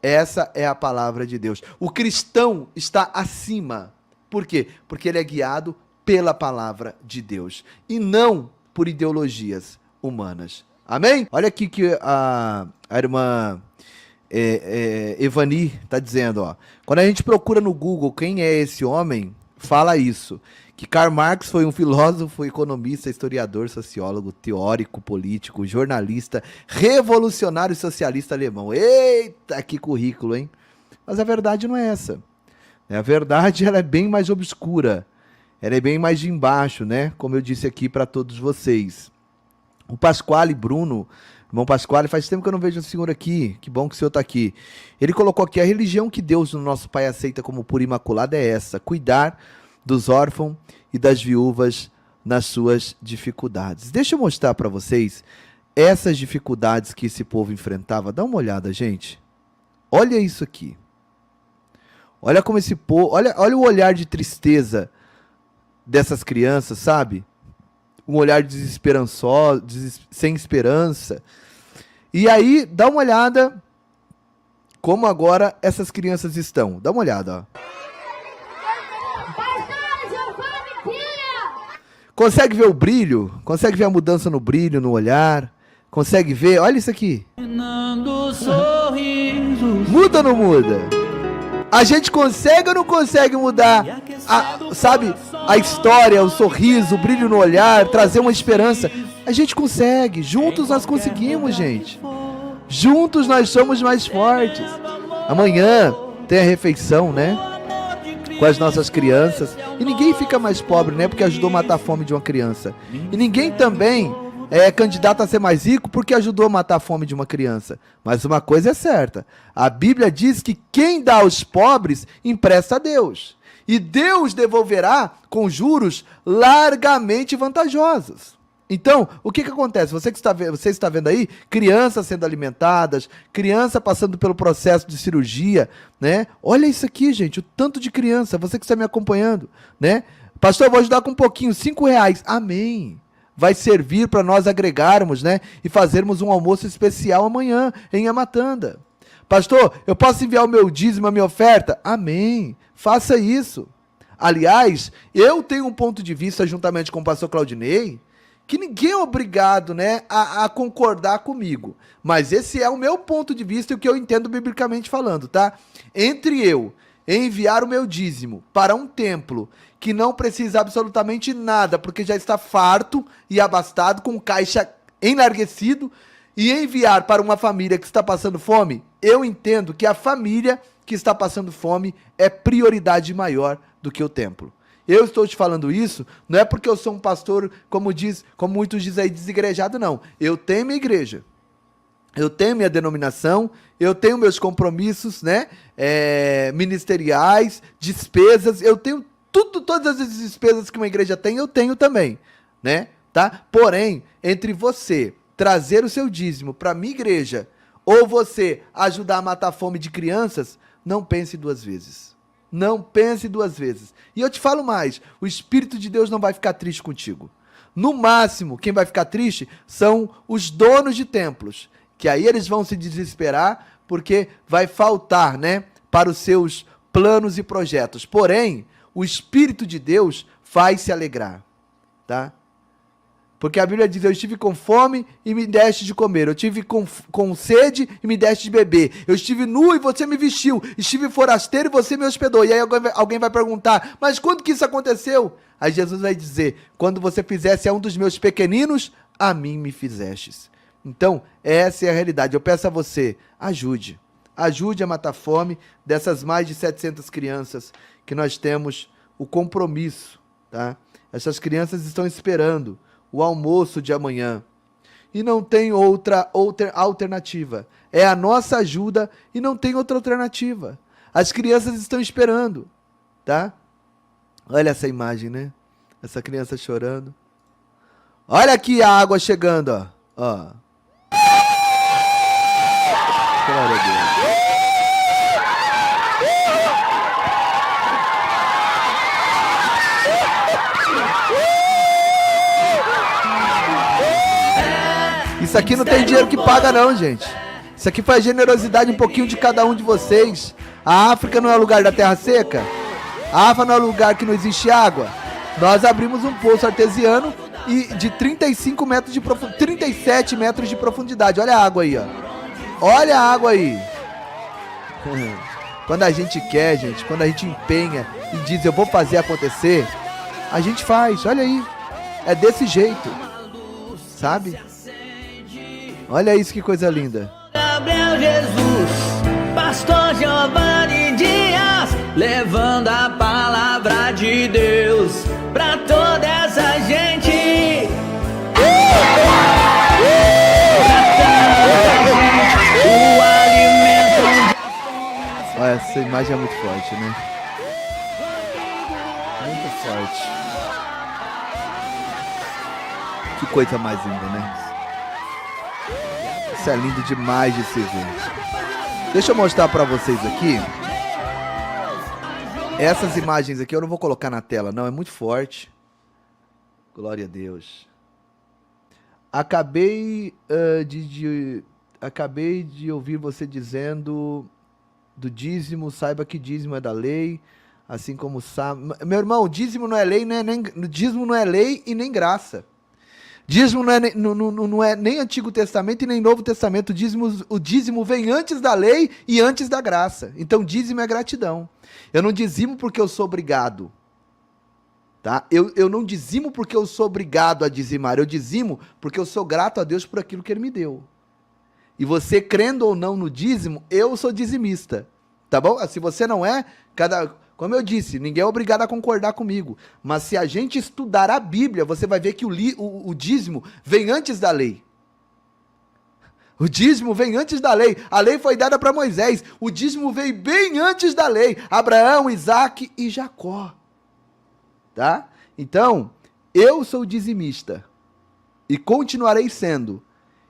Essa é a palavra de Deus. O cristão está acima. Por quê? Porque ele é guiado pela palavra de Deus e não por ideologias humanas. Amém? Olha aqui que a irmã Evani está dizendo, ó. Quando a gente procura no Google quem é esse homem, fala isso, que Karl Marx foi um filósofo, economista, historiador, sociólogo, teórico, político, jornalista, revolucionário socialista alemão. Eita, que currículo, hein? Mas a verdade não é essa. A verdade, ela é bem mais obscura. Ela é bem mais de embaixo, né? Como eu disse aqui para todos vocês. O Pasquale Bruno, irmão Pasquale, faz tempo que eu não vejo o senhor aqui. Que bom que o senhor está aqui. Ele colocou aqui, a religião que Deus, o nosso Pai, aceita como pura e imaculada é essa: cuidar dos órfãos e das viúvas nas suas dificuldades. Deixa eu mostrar para vocês essas dificuldades que esse povo enfrentava. Dá uma olhada, gente. Olha isso aqui. Olha como esse povo... Olha o olhar de tristeza dessas crianças, sabe? Um olhar desesperançoso, sem esperança. E aí, dá uma olhada como agora essas crianças estão. Dá uma olhada, ó. Consegue ver o brilho? Consegue ver a mudança no brilho, no olhar? Consegue ver? Olha isso aqui. Muda ou não muda? A gente consegue ou não consegue mudar, sabe, a história, o sorriso, o brilho no olhar, trazer uma esperança? A gente consegue. Juntos nós conseguimos, gente. Juntos nós somos mais fortes. Amanhã tem a refeição, né? com as nossas crianças. E ninguém fica mais pobre, né, porque ajudou a matar a fome de uma criança. E ninguém também é candidato a ser mais rico porque ajudou a matar a fome de uma criança. Mas uma coisa é certa, a Bíblia diz que quem dá aos pobres empresta a Deus. E Deus devolverá com juros largamente vantajosos. Então, o que acontece? Você está vendo aí crianças sendo alimentadas, criança passando pelo processo de cirurgia, né? Olha isso aqui, gente, o tanto de criança, você que está me acompanhando, né? Pastor, eu vou ajudar com um pouquinho, R$5. Amém. Vai servir para nós agregarmos, né? E fazermos um almoço especial amanhã em Amatanda. Pastor, eu posso enviar o meu dízimo, a minha oferta? Amém. Faça isso. Aliás, eu tenho um ponto de vista, juntamente com o pastor Claudinei, que ninguém é obrigado, né, a concordar comigo. Mas esse é o meu ponto de vista e o que eu entendo biblicamente falando, tá? Entre eu enviar o meu dízimo para um templo que não precisa absolutamente nada, porque já está farto e abastado, com caixa enlarguecido, e enviar para uma família que está passando fome, eu entendo que a família que está passando fome é prioridade maior do que o templo. Eu estou te falando isso, não é porque eu sou um pastor, como muitos dizem aí, desigrejado, não. Eu tenho minha igreja, eu tenho minha denominação, eu tenho meus compromissos, né, ministeriais, despesas, eu tenho todas as despesas que uma igreja tem, eu tenho também, né, tá? Porém, entre você trazer o seu dízimo para a minha igreja, ou você ajudar a matar a fome de crianças, não pense duas vezes. Não pense duas vezes. E eu te falo mais, o Espírito de Deus não vai ficar triste contigo. No máximo, quem vai ficar triste são os donos de templos, que aí eles vão se desesperar, porque vai faltar, né, para os seus planos e projetos. Porém, o Espírito de Deus faz se alegrar, tá? Porque a Bíblia diz, eu estive com fome e me deste de comer. Eu estive com sede e me deste de beber. Eu estive nu e você me vestiu. Estive forasteiro e você me hospedou. E aí alguém vai perguntar, mas quando que isso aconteceu? Aí Jesus vai dizer, quando você fizesse a um dos meus pequeninos, a mim me fizestes. Então, essa é a realidade. Eu peço a você, ajude. Ajude a matar a fome dessas mais de 700 crianças que nós temos o compromisso, tá? Essas crianças estão esperando o almoço de amanhã. E não tem outra alternativa. É a nossa ajuda e não tem outra alternativa. As crianças estão esperando, tá? Olha essa imagem, né? Essa criança chorando. Olha aqui a água chegando, ó. Ó. Glória a Deus. Isso aqui não tem dinheiro que paga não, gente. Isso aqui foi a generosidade um pouquinho de cada um de vocês. A África não é lugar da terra seca? A África não é lugar que não existe água? Nós abrimos um poço artesiano e de 35 metros de 37 metros de profundidade. Olha a água aí, ó. Olha a água aí. Quando a gente quer, gente, quando a gente empenha e diz eu vou fazer acontecer, a gente faz. Olha aí. É desse jeito. Sabe? Olha isso, que coisa linda. Gabriel Jesus, pastor Giovanni Dias, levando a palavra de Deus pra toda essa gente. O alimento. Olha, essa imagem é muito forte, né? Muito forte. Que coisa mais linda, né? Isso é lindo demais de se ver. Deixa eu mostrar pra vocês aqui. Essas imagens aqui eu não vou colocar na tela, não. É muito forte. Glória a Deus. Acabei de ouvir você dizendo do dízimo. Saiba que dízimo é da lei. Assim como sabe. Meu irmão, dízimo não é lei, né? Dízimo não é lei e nem graça. Dízimo não é nem Antigo Testamento e nem Novo Testamento. O dízimo vem antes da lei e antes da graça. Então dízimo é gratidão. Eu não dizimo porque eu sou obrigado. Tá? Eu não dizimo porque eu sou obrigado a dizimar. Eu dizimo porque eu sou grato a Deus por aquilo que Ele me deu. E você crendo ou não no dízimo, eu sou dizimista. Tá bom? Se você não é, Como eu disse, ninguém é obrigado a concordar comigo. Mas se a gente estudar a Bíblia, você vai ver que o dízimo vem antes da lei. O dízimo vem antes da lei. A lei foi dada para Moisés. O dízimo veio bem antes da lei. Abraão, Isaac e Jacó. Tá? Então, eu sou dizimista. E continuarei sendo.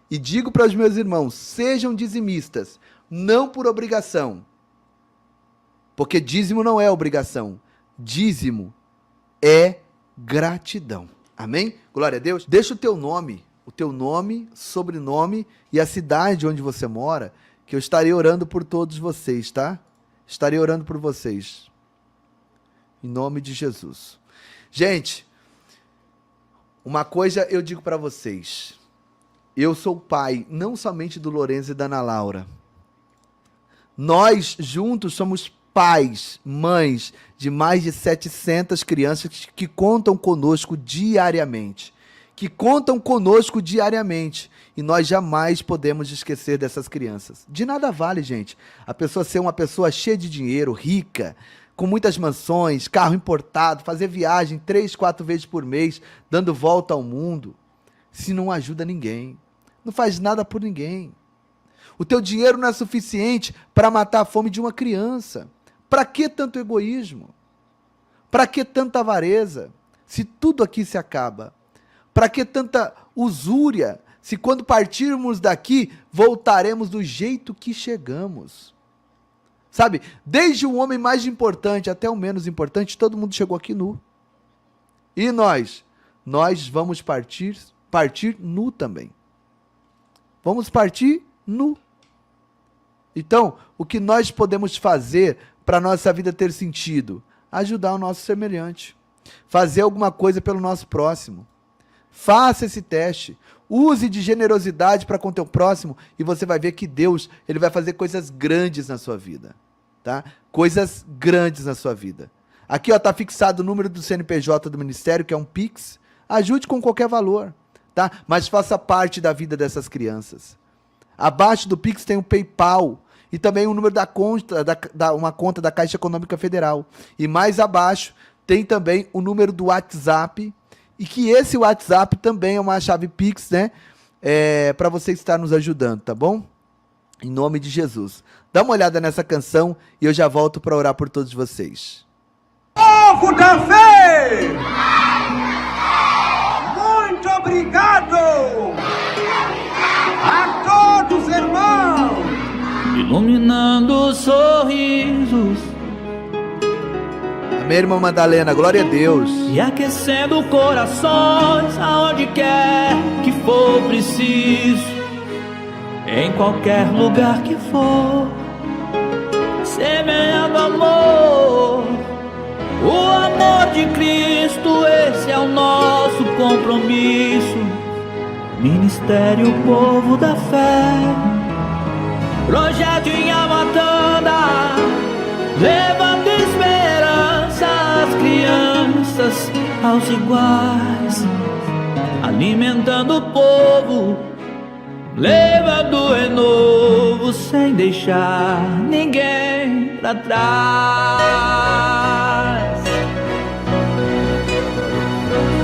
E digo para os meus irmãos, sejam dizimistas. Não por obrigação. Porque dízimo não é obrigação. Dízimo é gratidão. Amém? Glória a Deus. Deixa o teu nome, sobrenome e a cidade onde você mora, que eu estarei orando por todos vocês, tá? Estarei orando por vocês. Em nome de Jesus. Gente, uma coisa eu digo para vocês. Eu sou pai, não somente do Lourenço e da Ana Laura. Nós juntos somos pais, mães de mais de 700 crianças que contam conosco diariamente. E nós jamais podemos esquecer dessas crianças. De nada vale, gente, a pessoa ser uma pessoa cheia de dinheiro, rica, com muitas mansões, carro importado, fazer viagem 3, 4 vezes por mês, dando volta ao mundo, se não ajuda ninguém, não faz nada por ninguém. O teu dinheiro não é suficiente para matar a fome de uma criança. Para que tanto egoísmo? Para que tanta avareza? Se tudo aqui se acaba. Para que tanta usúria? Se quando partirmos daqui, voltaremos do jeito que chegamos. Sabe, desde o homem mais importante até o menos importante, todo mundo chegou aqui nu. E nós? Nós vamos partir nu também. Vamos partir nu. Então, o que nós podemos fazer para a nossa vida ter sentido? Ajudar o nosso semelhante. Fazer alguma coisa pelo nosso próximo. Faça esse teste. Use de generosidade para com o teu próximo e você vai ver que Deus, ele vai fazer coisas grandes na sua vida. Tá? Coisas grandes na sua vida. Aqui está fixado o número do CNPJ do Ministério, que é um Pix. Ajude com qualquer valor. Tá? Mas faça parte da vida dessas crianças. Abaixo do Pix tem o PayPal. E também o número da conta, uma conta da Caixa Econômica Federal. E mais abaixo tem também o número do WhatsApp. E que esse WhatsApp também é uma chave Pix, né? Para você estar nos ajudando, tá bom? Em nome de Jesus. Dá uma olhada nessa canção e eu já volto para orar por todos vocês. Povo da fé! Muito obrigado a todos, irmãos! Iluminando sorrisos Amém, irmã Madalena, glória a Deus. e aquecendo corações aonde quer que for preciso, em qualquer lugar que for, semeando amor, o amor de Cristo, esse é o nosso compromisso. Ministério Povo da Fé, projeto em Amatanda, levando esperança às crianças, aos iguais, alimentando o povo, levando renovo sem deixar ninguém pra trás.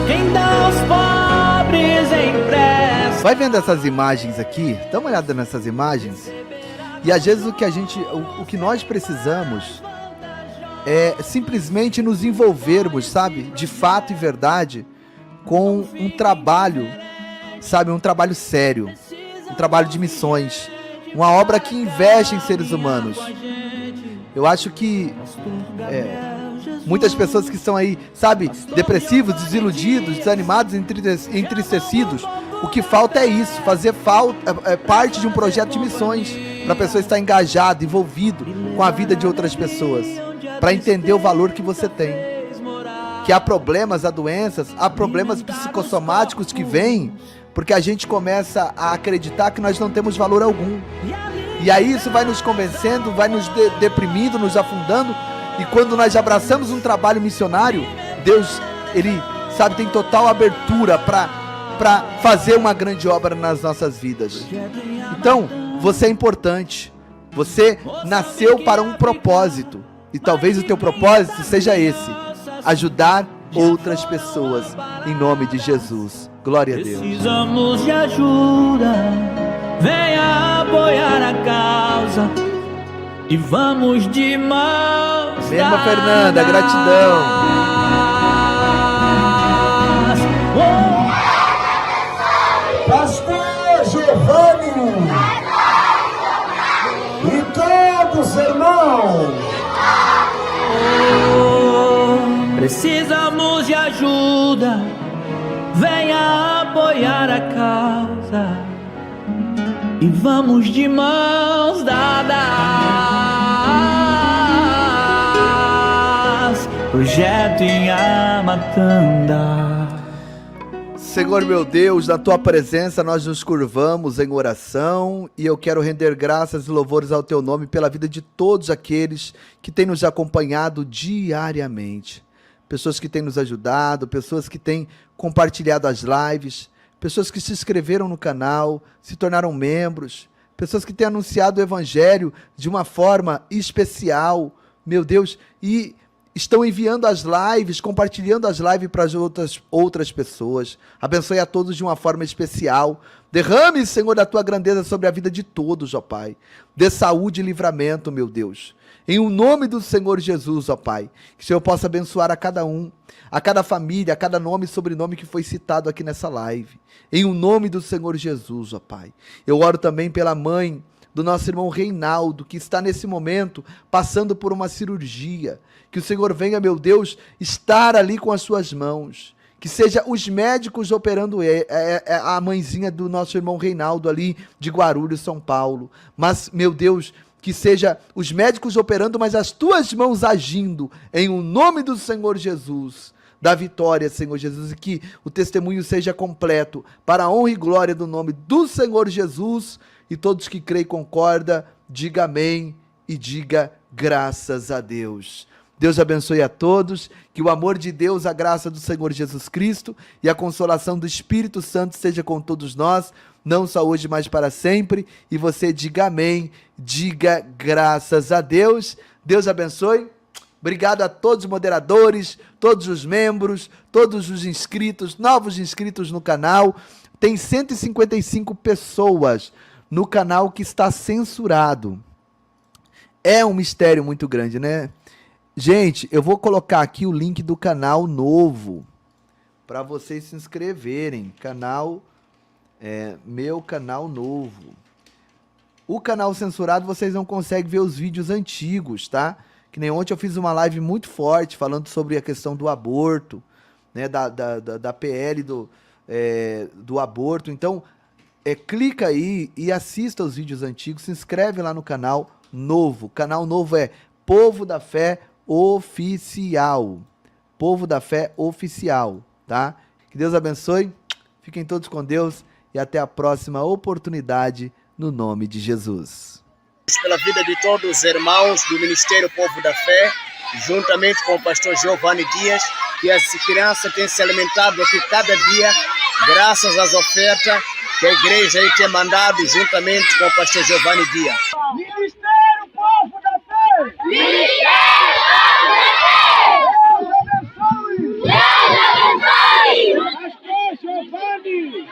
Quem dá aos pobres empresta. Vai vendo essas imagens aqui? Dá uma olhada nessas imagens. E às vezes o que nós precisamos é simplesmente nos envolvermos, sabe? De fato e verdade, com um trabalho, sabe? Um trabalho sério. Um trabalho de missões. Uma obra que investe em seres humanos. Eu acho que muitas pessoas que estão aí, sabe? Depressivos, desiludidos, desanimados, entristecidos. O que falta é isso. Fazer parte de um projeto de missões. Para a pessoa estar engajada, envolvido com a vida de outras pessoas. Para entender o valor que você tem. Que há problemas, há doenças, há problemas psicossomáticos que vêm porque a gente começa a acreditar que nós não temos valor algum. E aí isso vai nos convencendo, vai nos deprimindo, nos afundando. E quando nós abraçamos um trabalho missionário, Deus, ele, sabe, tem total abertura para fazer uma grande obra nas nossas vidas. Então, você é importante. Você nasceu para um propósito. E talvez o teu propósito seja esse: ajudar outras pessoas, em nome de Jesus. Glória a Deus. Precisamos de ajuda, venha apoiar a causa e vamos de mãos Mesma dadas. Fernanda, gratidão. Pastor Giovanni e todos irmãos. Precisamos de ajuda, venha apoiar a causa e vamos de mãos dadas. Projeto em Amatanda. Senhor meu Deus, na tua presença nós nos curvamos em oração e eu quero render graças e louvores ao teu nome pela vida de todos aqueles que têm nos acompanhado diariamente. Pessoas que têm nos ajudado, pessoas que têm compartilhado as lives, pessoas que se inscreveram no canal, se tornaram membros, pessoas que têm anunciado o evangelho de uma forma especial, meu Deus, e estão enviando as lives, compartilhando as lives para as outras pessoas. Abençoe a todos de uma forma especial. Derrame, Senhor, da tua grandeza sobre a vida de todos, ó Pai. Dê saúde e livramento, meu Deus. Em o nome do Senhor Jesus, ó Pai, que o Senhor possa abençoar a cada um, a cada família, a cada nome e sobrenome que foi citado aqui nessa live. Em o nome do Senhor Jesus, ó Pai. Eu oro também pela mãe do nosso irmão Reinaldo, que está nesse momento passando por uma cirurgia. Que o Senhor venha, meu Deus, estar ali com as suas mãos. Que seja os médicos operando a mãezinha do nosso irmão Reinaldo ali de Guarulhos, São Paulo. Mas, meu Deus, que seja os médicos operando, mas as tuas mãos agindo em o nome do Senhor Jesus. Da vitória, Senhor Jesus, e que o testemunho seja completo para a honra e glória do nome do Senhor Jesus. E todos que creem e concordam, diga amém e diga graças a Deus. Deus abençoe a todos, que o amor de Deus, a graça do Senhor Jesus Cristo e a consolação do Espírito Santo seja com todos nós, não só hoje, mas para sempre. E você diga amém, diga graças a Deus. Deus abençoe. Obrigado a todos os moderadores, todos os membros, todos os inscritos, novos inscritos no canal. Tem 155 pessoas no canal que está censurado. É um mistério muito grande, né? Gente, eu vou colocar aqui o link do canal novo para vocês se inscreverem. Meu canal novo. O canal censurado vocês não conseguem ver os vídeos antigos, tá? Que nem ontem eu fiz uma live muito forte falando sobre a questão do aborto, né? Da PL do aborto. Então, clica aí e assista os vídeos antigos, se inscreve lá no canal novo. O canal novo é Povo da Fé Oficial. Povo da Fé Oficial, tá? Que Deus abençoe, fiquem todos com Deus e até a próxima oportunidade no nome de Jesus. Pela vida de todos os irmãos do Ministério Povo da Fé, juntamente com o pastor Giovanni Dias, que as crianças têm se alimentado aqui cada dia, graças às ofertas que a igreja aí tem mandado juntamente com o pastor Giovanni Dias. Ministério Povo da Fé! Ministério Deus abençoe! Deus abençoe! Pastor Giovanni!